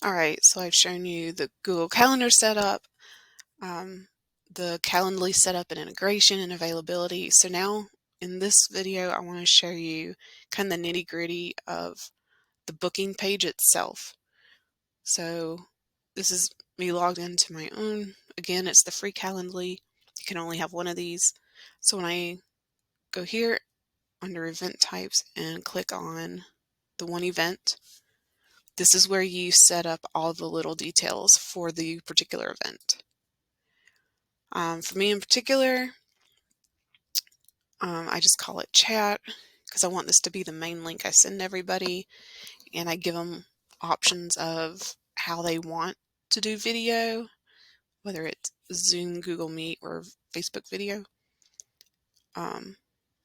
Alright, so I've shown you the Google Calendar setup, the Calendly setup and integration and availability. So now in this video, I want to show you kind of the nitty-gritty of the booking page itself. So this is me logged into my own. Again, it's the free Calendly. You can only have one of these. So when I go here under event types and click on the one event, this is where you set up all the little details for the particular event. For me in particular, I just call it chat because I want this to be the main link I send everybody, and I give them options of how they want to do video, whether it's Zoom, Google Meet, or Facebook video.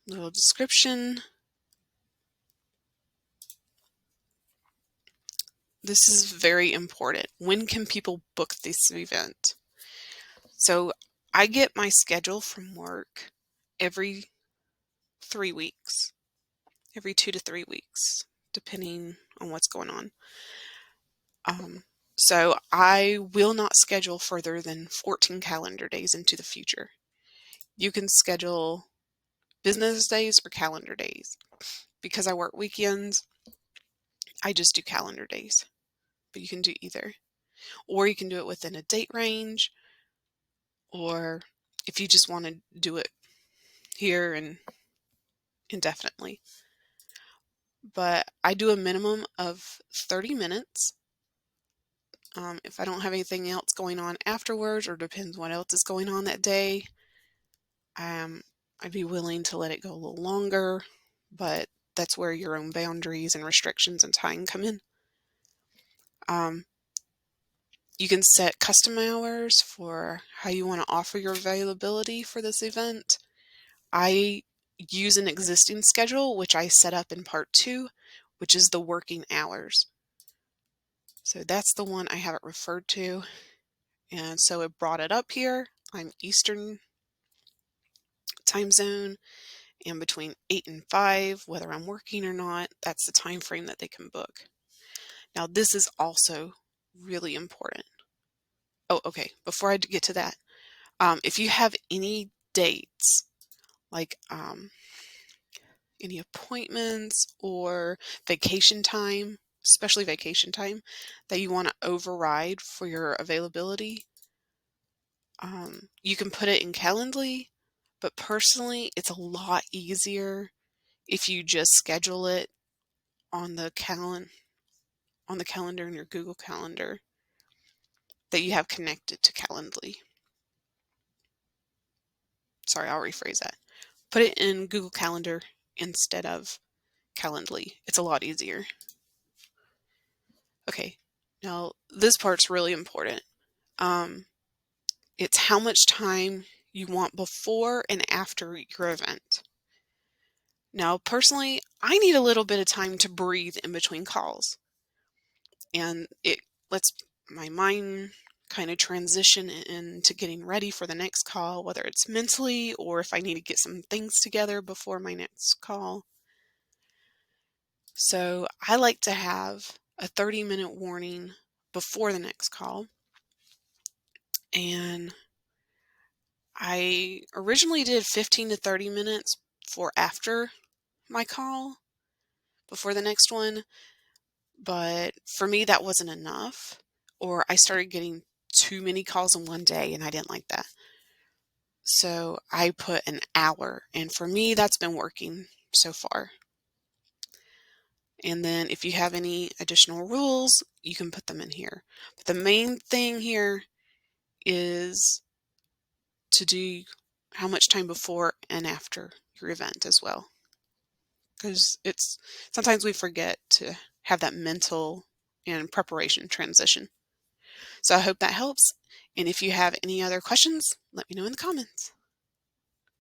Little description. This is very important. When can people book this event? So I get my schedule from work every 3 weeks, every 2 to 3 weeks, depending on what's going on. So I will not schedule further than 14 calendar days into the future. You can schedule business days or calendar days. Because I work weekends, I just do calendar days, but you can do either. Or you can do it within a date range, or if you just want to do it here and indefinitely. But I do a minimum of 30 minutes. If I don't have anything else going on afterwards, or depends what else is going on that day, I'd be willing to let it go a little longer, but that's where your own boundaries and restrictions and time come in. You can set custom hours for how you want to offer your availability for this event. I use an existing schedule, which I set up in part 2, which is the working hours. So that's the one I have it referred to. And so it brought it up here. I'm Eastern time zone, and between 8 and 5, whether I'm working or not, that's the time frame that they can book. Now this is also really important. Oh, okay, before I get to that, if you have any dates, like any appointments or vacation time, especially vacation time, that you want to override for your availability, you can put it in Calendly, but personally, it's a lot easier if you just schedule it on the calendar in your Google Calendar that you have connected to Calendly. Sorry, I'll rephrase that. Put it in Google Calendar instead of Calendly. It's a lot easier. Okay, now this part's really important. It's how much time you want before and after your event. Now, personally, I need a little bit of time to breathe in between calls, and it lets my mind kind of transition into getting ready for the next call, whether it's mentally or if I need to get some things together before my next call. So I like to have a 30-minute warning before the next call. And I originally did 15 to 30 minutes for after my call, before the next one. But for me, that wasn't enough. Or I started getting too many calls in one day, and I didn't like that. So I put an hour, and for me, that's been working so far. And then if you have any additional rules, you can put them in here. But the main thing here is to do how much time before and after your event as well. Because sometimes we forget to have that mental and preparation transition. So I hope that helps. And if you have any other questions, let me know in the comments.